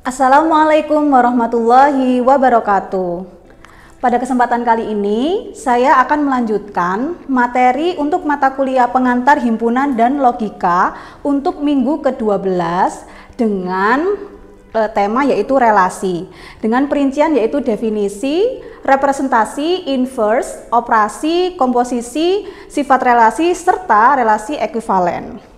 Assalamualaikum warahmatullahi wabarakatuh. Pada kesempatan kali ini, saya akan melanjutkan materi untuk mata kuliah pengantar himpunan dan logika untuk minggu ke-12 dengan tema yaitu relasi. Dengan perincian yaitu definisi, representasi, inverse, operasi, komposisi, sifat relasi, serta relasi ekuivalen.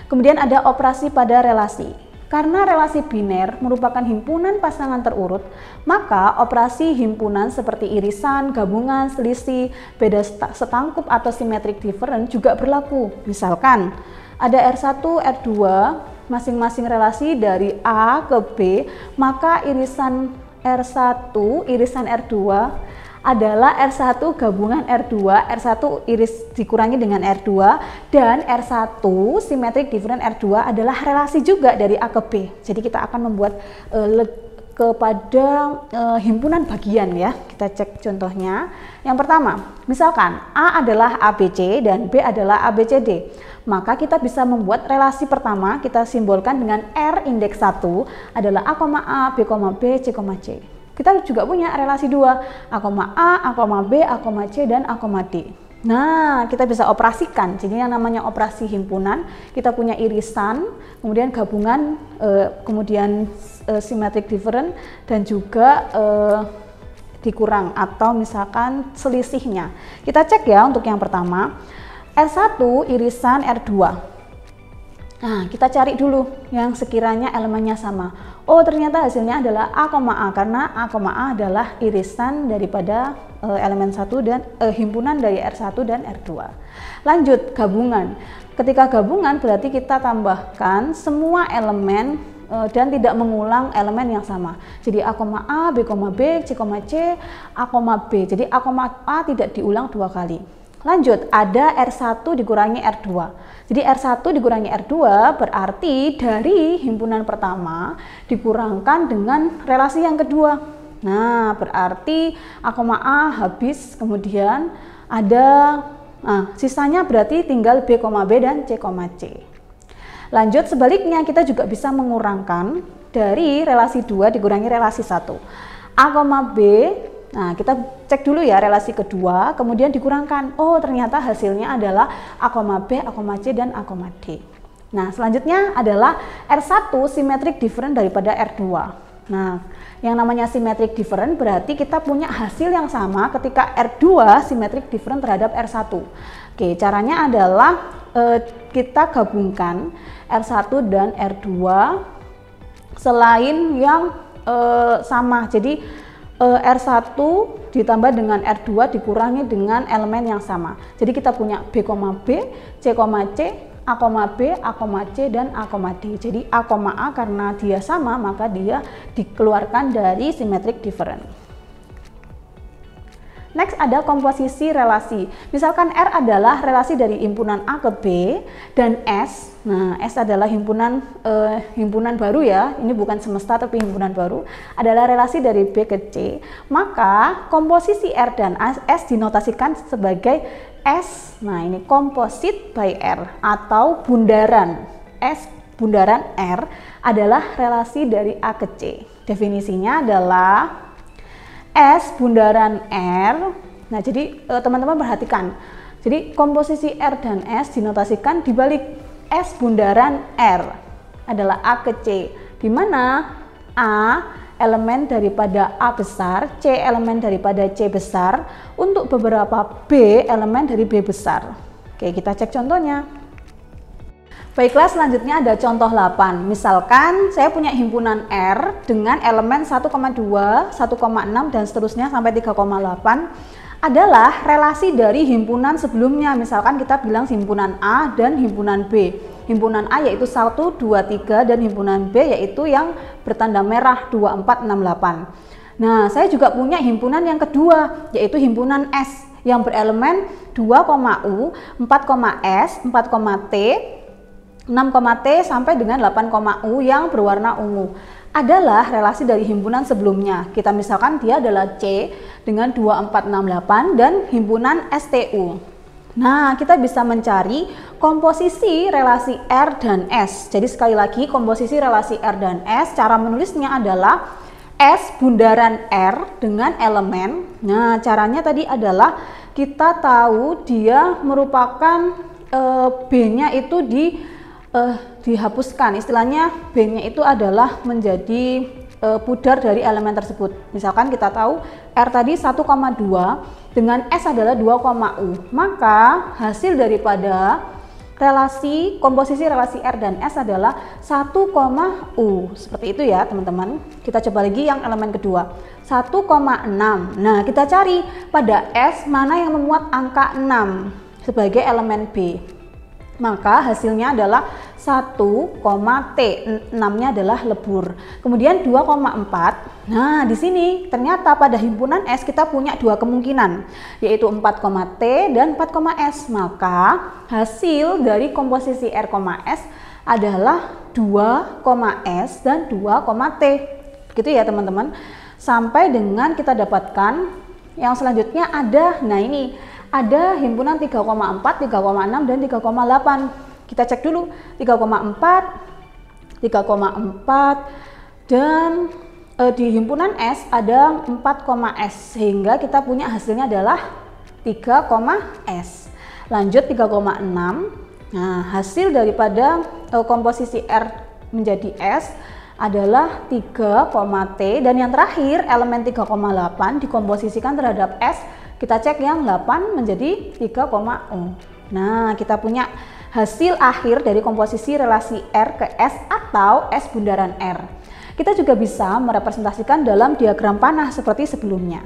Kemudian ada operasi pada relasi. Karena relasi biner merupakan himpunan pasangan terurut, maka operasi himpunan seperti irisan, gabungan, selisih, beda setangkup atau symmetric difference juga berlaku. Misalkan ada R1, R2, masing-masing relasi dari A ke B, maka irisan R1, irisan R2 adalah R1 gabungan R2, R1 iris dikurangi dengan R2, dan R1 symmetric difference R2 adalah relasi juga dari A ke B. Jadi kita akan membuat kepada himpunan bagian ya. Kita cek contohnya. Yang pertama, misalkan A adalah ABC dan B adalah ABCD. Maka kita bisa membuat relasi pertama, kita simbolkan dengan R indeks 1 adalah A, B, B, C, C. Kita juga punya relasi 2, A, B, C, dan A, D. Nah, kita bisa operasikan. Jadi yang namanya operasi himpunan, kita punya irisan, kemudian gabungan, kemudian symmetric difference, dan juga dikurang atau misalkan selisihnya. Kita cek ya untuk yang pertama, R1 irisan R2. Nah, kita cari dulu yang sekiranya elemennya sama. Oh, ternyata hasilnya adalah A, karena A, adalah irisan daripada elemen 1 dan himpunan dari R1 dan R2. Lanjut, gabungan. Ketika gabungan berarti kita tambahkan semua elemen dan tidak mengulang elemen yang sama. Jadi A, B, C, C, A, B. Jadi A tidak diulang 2 kali. Lanjut, ada R1 dikurangi R2. Jadi R1 dikurangi R2 berarti dari himpunan pertama dikurangkan dengan relasi yang kedua. Nah, berarti A, habis, kemudian ada, sisanya berarti tinggal B, dan C, C. Lanjut, sebaliknya kita juga bisa mengurangkan dari relasi 2 dikurangi relasi 1. A, B. Nah, kita cek dulu ya relasi kedua, kemudian dikurangkan. Oh, ternyata hasilnya adalah A, B, C, dan A, D. Nah, selanjutnya adalah R1 symmetric difference daripada R2. Nah, yang namanya symmetric difference berarti kita punya hasil yang sama ketika R2 symmetric difference terhadap R1. Oke, caranya adalah kita gabungkan R1 dan R2 selain yang sama. Jadi R1 ditambah dengan R2 dikurangi dengan elemen yang sama. Jadi kita punya B, C, A, B, C, dan A, D. Jadi A, karena dia sama maka dia dikeluarkan dari symmetric difference. Next ada komposisi relasi. Misalkan R adalah relasi dari himpunan A ke B dan S. Nah, S adalah himpunan baru ya. Ini bukan semesta tapi himpunan baru. Adalah relasi dari B ke C. Maka komposisi R dan S dinotasikan sebagai S. Nah, ini composite by R atau bundaran. S bundaran R adalah relasi dari A ke C. Definisinya adalah S bundaran R. Nah, jadi teman-teman perhatikan. Jadi komposisi R dan S dinotasikan dibalik S bundaran R adalah A ke C, di mana A elemen daripada A besar, C elemen daripada C besar, untuk beberapa B elemen dari B besar. Oke, kita cek contohnya. Baiklah, selanjutnya ada contoh 8. Misalkan saya punya himpunan R dengan elemen 1,2, 1,6 dan seterusnya sampai 3,8 adalah relasi dari himpunan sebelumnya. Misalkan kita bilang himpunan A dan himpunan B. Himpunan A yaitu 1, 2, 3 dan himpunan B yaitu yang bertanda merah 2, 4, 6, 8. Nah, saya juga punya himpunan yang kedua yaitu himpunan S yang berelemen 2,U, 4,S, 4,T, 6,T sampai dengan 8,U yang berwarna ungu adalah relasi dari himpunan sebelumnya. Kita misalkan dia adalah C dengan 2468 dan himpunan STU. Nah, kita bisa mencari komposisi relasi R dan S. Jadi sekali lagi, komposisi relasi R dan S, cara menulisnya adalah S bundaran R dengan elemen. Nah, caranya tadi adalah kita tahu dia merupakan B-nya itu dihapuskan. Istilahnya B-nya itu adalah menjadi pudar dari elemen tersebut. Misalkan kita tahu R tadi 1,2 dengan S adalah 2,U, maka hasil daripada komposisi relasi R dan S adalah 1,U. Seperti itu ya teman-teman. Kita coba lagi yang elemen kedua, 1,6. Nah, kita cari pada S mana yang memuat angka 6 sebagai elemen B. Maka hasilnya adalah 1, T, 6-nya adalah lebur. Kemudian 2,4. Nah, di sini ternyata pada himpunan S kita punya dua kemungkinan, yaitu 4, T dan 4, S. Maka hasil dari komposisi R, S adalah 2, S dan 2, T. Gitu ya teman-teman. Sampai dengan kita dapatkan yang selanjutnya ada, nah ini ada himpunan 3,4, 3,6 dan 3,8. Kita cek dulu 3,4, 3,4 dan di himpunan S ada 4, S, sehingga kita punya hasilnya adalah 3, S. Lanjut 3,6. Nah, hasil daripada komposisi R menjadi S adalah 3, T, dan yang terakhir elemen 3,8 dikomposisikan terhadap S. Kita cek yang 8 menjadi 3,U. Nah, kita punya hasil akhir dari komposisi relasi R ke S atau S bundaran R. Kita juga bisa merepresentasikan dalam diagram panah seperti sebelumnya.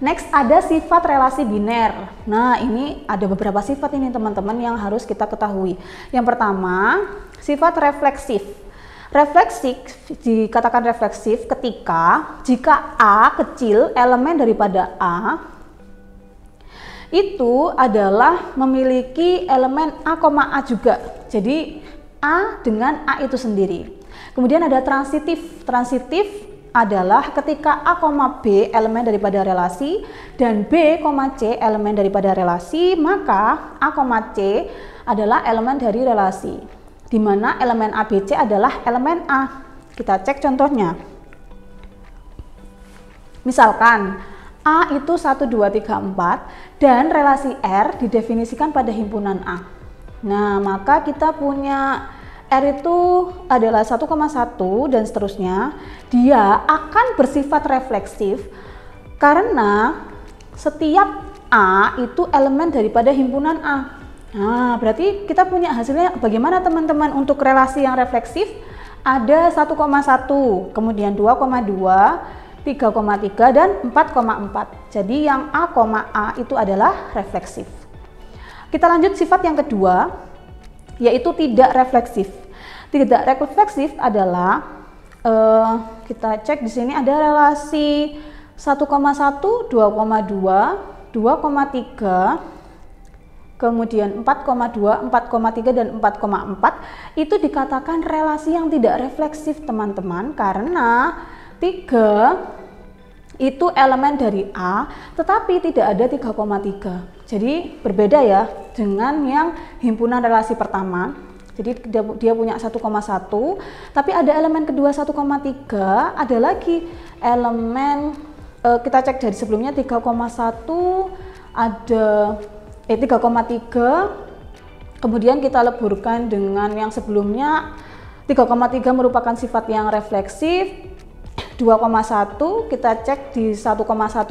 Next, ada sifat relasi biner. Nah, ini ada beberapa sifat ini teman-teman yang harus kita ketahui. Yang pertama, sifat refleksif. Refleksif dikatakan refleksif ketika jika A kecil, elemen daripada A itu adalah memiliki elemen A, A juga. Jadi A dengan A itu sendiri. Kemudian ada transitif. Transitif adalah ketika A, B elemen daripada relasi dan B, C elemen daripada relasi, maka A, C adalah elemen dari relasi, di mana elemen ABC adalah elemen A. Kita cek contohnya. Misalkan A itu 1, 2, 3, 4 dan relasi R didefinisikan pada himpunan A. Nah, maka kita punya R itu adalah 1,1 dan seterusnya. Dia akan bersifat refleksif karena setiap A itu elemen daripada himpunan A. Nah, berarti kita punya hasilnya bagaimana teman-teman untuk relasi yang refleksif? Ada 1,1, kemudian 2,2, 3,3 dan 4,4. Jadi yang A, A itu adalah refleksif. Kita lanjut sifat yang kedua, yaitu tidak refleksif. Tidak refleksif adalah kita cek di sini ada relasi 1,1, 2,2, 2,3, kemudian 4,2, 4,3 dan 4,4. Itu dikatakan relasi yang tidak refleksif teman-teman, karena 3 itu elemen dari A tetapi tidak ada 3,3. Jadi berbeda ya dengan yang himpunan relasi pertama. Jadi dia punya 1,1 tapi ada elemen kedua 1,3, ada lagi elemen kita cek dari sebelumnya 3,1 ada 3,3, kemudian kita leburkan dengan yang sebelumnya 3,3 merupakan sifat yang refleksif. 2,1 kita cek di 1,1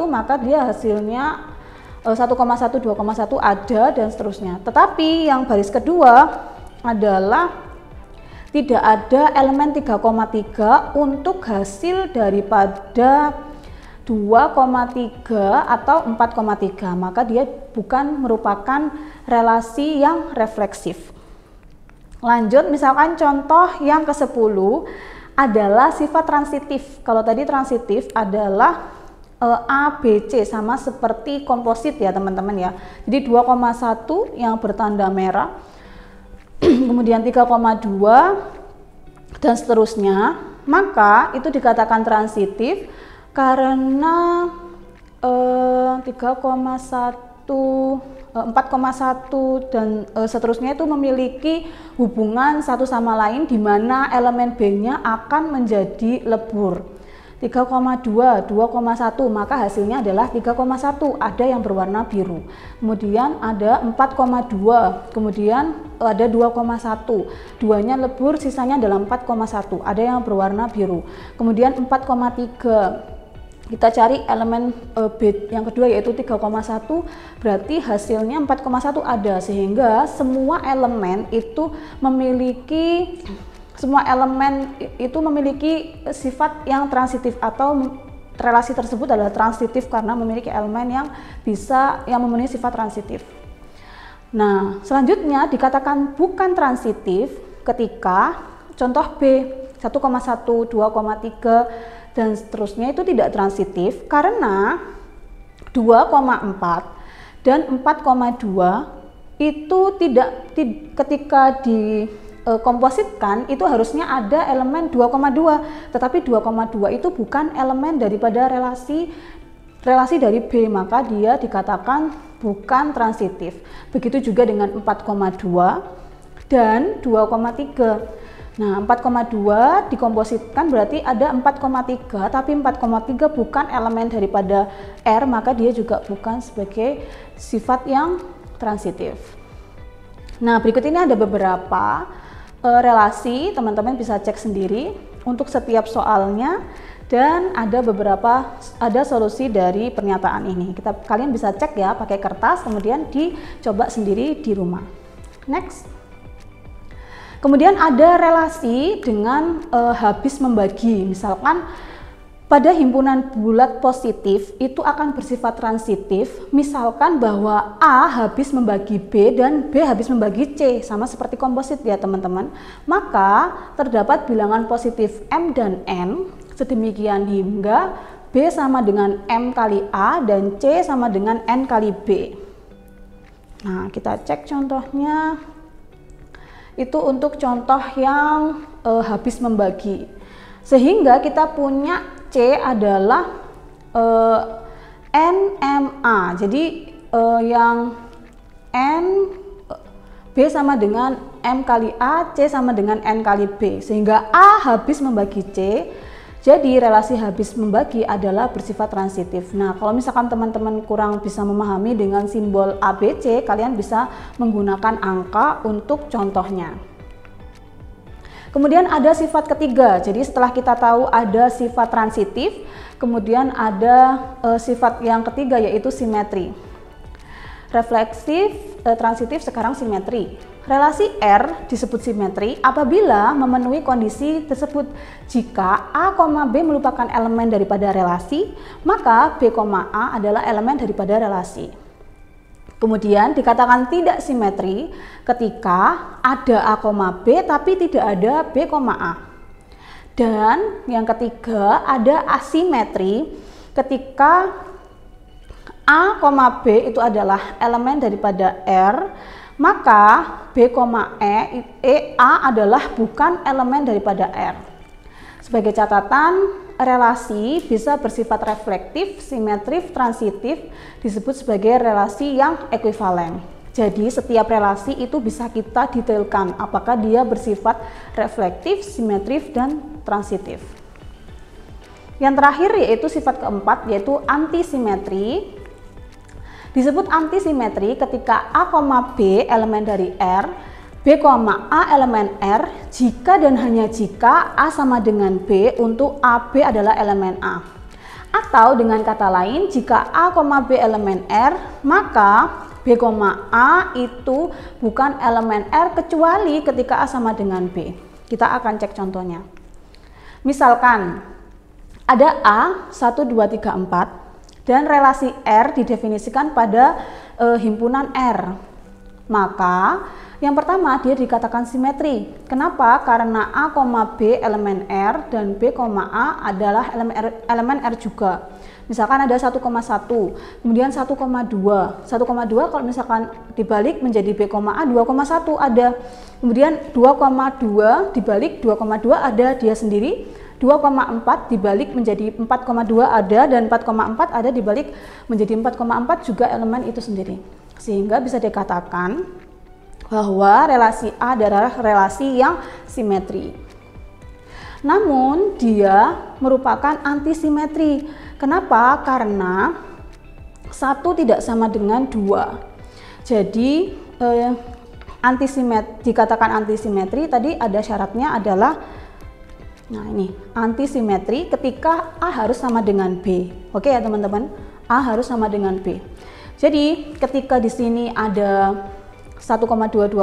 maka dia hasilnya 1,1, 2,1 ada dan seterusnya. Tetapi yang baris kedua adalah tidak ada elemen 3,3 untuk hasil daripada 2,3 atau 4,3, maka dia bukan merupakan relasi yang refleksif. Lanjut, misalkan contoh yang ke-10 adalah sifat transitif. Kalau tadi transitif adalah A, B, C sama seperti komposit ya teman-teman ya. Jadi 2,1 yang bertanda merah, kemudian 3,2 dan seterusnya, maka itu dikatakan transitif karena 3,1 4,1 dan seterusnya itu memiliki hubungan satu sama lain di mana elemen B-nya akan menjadi lebur. 3,2, 2,1, maka hasilnya adalah 3,1, ada yang berwarna biru. Kemudian ada 4,2, kemudian ada 2,1, duanya lebur, sisanya adalah 4,1, ada yang berwarna biru. Kemudian 4,3, kita cari elemen B yang kedua yaitu 3,1, berarti hasilnya 4,1 ada, sehingga semua elemen itu memiliki sifat yang transitif, atau relasi tersebut adalah transitif karena memiliki elemen yang memenuhi sifat transitif. Nah, selanjutnya dikatakan bukan transitif ketika contoh B 1,1, 2,3 dan seterusnya itu tidak transitif karena 2,4 dan 4,2 itu ketika dikompositkan itu harusnya ada elemen 2,2, tetapi 2,2 itu bukan elemen daripada relasi dari B, maka dia dikatakan bukan transitif. Begitu juga dengan 4,2 dan 2,3. Nah, 4,2 dikompositkan berarti ada 4,3, tapi 4,3 bukan elemen daripada R, maka dia juga bukan sebagai sifat yang transitif. Nah, berikut ini ada beberapa relasi, teman-teman bisa cek sendiri untuk setiap soalnya, dan ada solusi dari pernyataan ini. Kalian bisa cek ya pakai kertas, kemudian dicoba sendiri di rumah. Next. Kemudian ada relasi dengan habis membagi, misalkan pada himpunan bulat positif itu akan bersifat transitif, misalkan bahwa A habis membagi B dan B habis membagi C, sama seperti komposit ya teman-teman. Maka terdapat bilangan positif M dan N, sedemikian hingga B sama dengan M kali A dan C sama dengan N kali B. Nah, kita cek contohnya. Itu untuk contoh yang habis membagi, sehingga kita punya C adalah NMA. Jadi yang N B sama dengan M kali A, C sama dengan N kali B, sehingga A habis membagi C. Jadi relasi habis membagi adalah bersifat transitif. Nah, kalau misalkan teman-teman kurang bisa memahami dengan simbol ABC, kalian bisa menggunakan angka untuk contohnya. Kemudian ada sifat ketiga. Jadi setelah kita tahu ada sifat transitif, kemudian ada sifat yang ketiga yaitu simetri. Refleksif, transitif, sekarang simetri. Relasi R disebut simetri apabila memenuhi kondisi tersebut. Jika A, B merupakan elemen daripada relasi, maka B, A adalah elemen daripada relasi. Kemudian dikatakan tidak simetri ketika ada A, B tapi tidak ada B, A. Dan yang ketiga ada asimetri ketika A, B itu adalah elemen daripada R, maka B, A adalah bukan elemen daripada R. Sebagai catatan, relasi bisa bersifat reflektif, simetris, transitif, disebut sebagai relasi yang ekuivalen. Jadi setiap relasi itu bisa kita detailkan apakah dia bersifat reflektif, simetris, dan transitif. Yang terakhir yaitu sifat keempat, yaitu antisimetri. Disebut antisimetri ketika A, B elemen dari R, B, A elemen R, jika dan hanya jika A sama dengan B untuk AB adalah elemen A. Atau dengan kata lain, jika A, B elemen R, maka B, A itu bukan elemen R kecuali ketika A sama dengan B. Kita akan cek contohnya. Misalkan ada A 1, 2, 3, 4 dan relasi R didefinisikan pada himpunan R. Maka yang pertama dia dikatakan simetri. Kenapa? Karena A, B elemen R dan B, A adalah elemen R juga. Misalkan ada 1,1, kemudian 1,2. 1,2 kalau misalkan dibalik menjadi B, A 2,1 ada. Kemudian 2,2 dibalik 2,2 ada dia sendiri 2,4 dibalik menjadi 4,2 ada, dan 4,4 ada dibalik menjadi 4,4 juga elemen itu sendiri. Sehingga bisa dikatakan bahwa relasi A adalah relasi yang simetri. Namun dia merupakan antisimetri. Kenapa? Karena 1 tidak sama dengan 2. Jadi dikatakan antisimetri tadi ada syaratnya adalah, nah ini antisimetri ketika A harus sama dengan B. Oke ya teman-teman, A harus sama dengan B. Jadi ketika di sini ada 1,22,1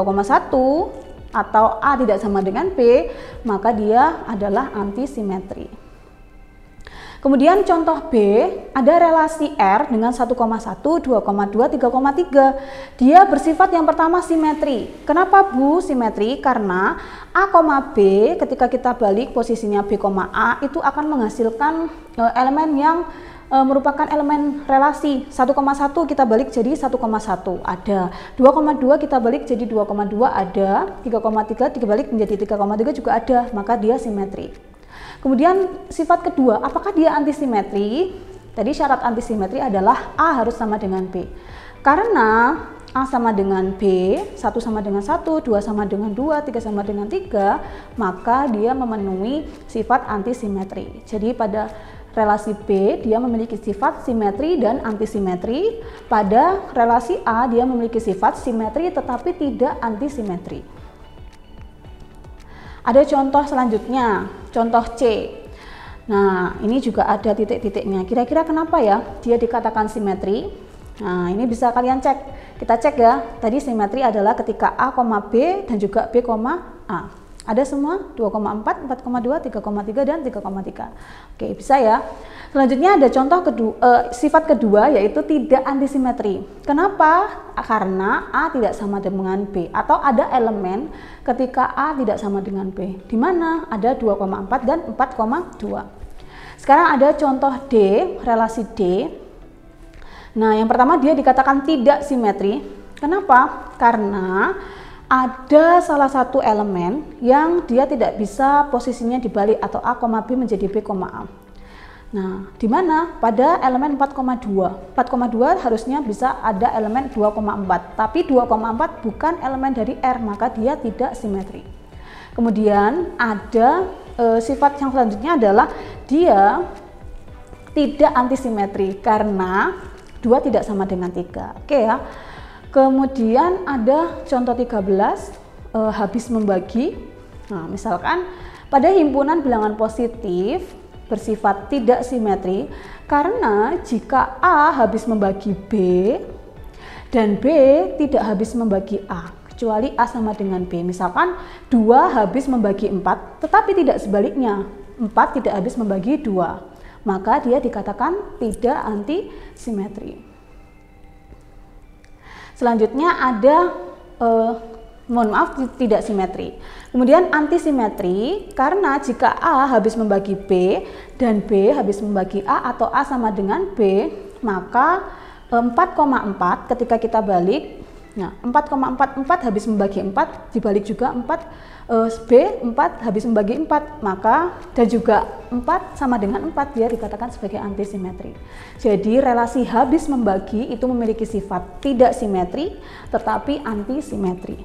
atau A tidak sama dengan B, maka dia adalah antisimetri. Kemudian contoh B, ada relasi R dengan 1,1, 2,2, 3,3. Dia bersifat yang pertama simetri. Kenapa Bu simetri? Karena A, B ketika kita balik posisinya B, A itu akan menghasilkan elemen yang merupakan elemen relasi. 1,1 kita balik jadi 1,1 ada, 2,2 kita balik jadi 2,2 ada, 3,3 dibalik menjadi 3,3 juga ada, maka dia simetri. Kemudian sifat kedua, apakah dia antisimetri? Tadi syarat antisimetri adalah A harus sama dengan B. Karena A sama dengan B, 1 sama dengan 1, 2 sama dengan 2, 3 sama dengan 3, maka dia memenuhi sifat antisimetri. Jadi pada relasi B dia memiliki sifat simetri dan antisimetri. Pada relasi A dia memiliki sifat simetri tetapi tidak antisimetri. Ada contoh selanjutnya, contoh C. Nah, ini juga ada titik-titiknya. Kira-kira kenapa ya dia dikatakan simetri? Nah, ini bisa kalian cek. Kita cek ya. Tadi simetri adalah ketika A, B dan juga B, A. Ada semua 2,4, 4,2, 3,3 dan 3,3. Oke, bisa ya. Selanjutnya ada contoh kedua, sifat kedua yaitu tidak antisimetri. Kenapa? Karena A tidak sama dengan B atau ada elemen ketika A tidak sama dengan B. Di mana ada 2,4 dan 4,2. Sekarang ada contoh D, relasi D. Nah, yang pertama dia dikatakan tidak simetri. Kenapa? Karena ada salah satu elemen yang dia tidak bisa posisinya dibalik atau A, B menjadi B, A. Nah, di mana? Pada elemen 4,2. 4,2 harusnya bisa ada elemen 2,4. Tapi 2,4 bukan elemen dari R, maka dia tidak simetri. Kemudian ada sifat yang selanjutnya adalah dia tidak antisimetri karena 2 tidak sama dengan 3. Oke ya. Kemudian ada contoh 13, habis membagi. Nah, misalkan pada himpunan bilangan positif bersifat tidak simetri karena jika A habis membagi B dan B tidak habis membagi A, kecuali A sama dengan B. Misalkan 2 habis membagi 4 tetapi tidak sebaliknya, 4 tidak habis membagi 2, maka dia dikatakan tidak antisimetri. Selanjutnya ada tidak simetri. Kemudian antisimetri karena jika A habis membagi B dan B habis membagi A atau A sama dengan B, maka 4,4 ketika kita balik, nah 4,44 habis membagi 4 dibalik juga 4, B 4 habis membagi 4, maka dan juga 4 sama dengan 4 dia dikatakan sebagai antisimetri. Jadi relasi habis membagi itu memiliki sifat tidak simetri tetapi antisimetri.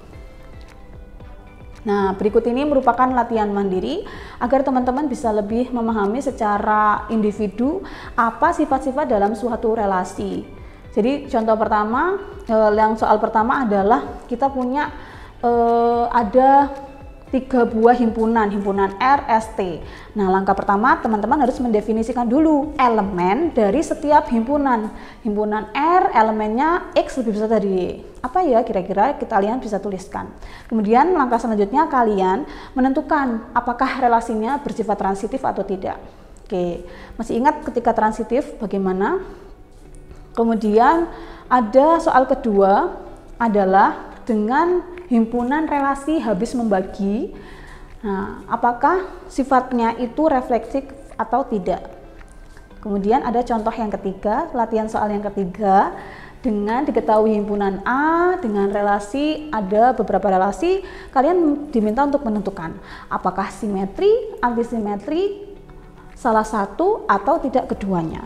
Nah, berikut ini merupakan latihan mandiri agar teman-teman bisa lebih memahami secara individu apa sifat-sifat dalam suatu relasi. Jadi contoh pertama, yang soal pertama adalah kita punya ada 3 buah himpunan R, S, T. Nah, langkah pertama teman-teman harus mendefinisikan dulu elemen dari setiap himpunan. Himpunan R, elemennya X lebih besar dari Y. Apa ya kira-kira kalian bisa tuliskan. Kemudian langkah selanjutnya kalian menentukan apakah relasinya bersifat transitif atau tidak. Oke, masih ingat ketika transitif bagaimana? Kemudian ada soal kedua adalah dengan himpunan relasi habis membagi. Nah, apakah sifatnya itu refleksif atau tidak? Kemudian ada contoh yang ketiga, latihan soal yang ketiga, dengan diketahui himpunan A dengan relasi, ada beberapa relasi, kalian diminta untuk menentukan apakah simetri, antisimetri, salah satu atau tidak keduanya.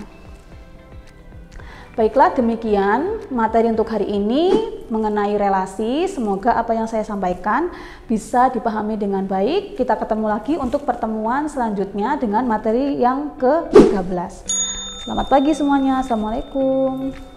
Baiklah, demikian materi untuk hari ini mengenai relasi. Semoga apa yang saya sampaikan bisa dipahami dengan baik. Kita ketemu lagi untuk pertemuan selanjutnya dengan materi yang ke-13. Selamat pagi semuanya. Assalamualaikum.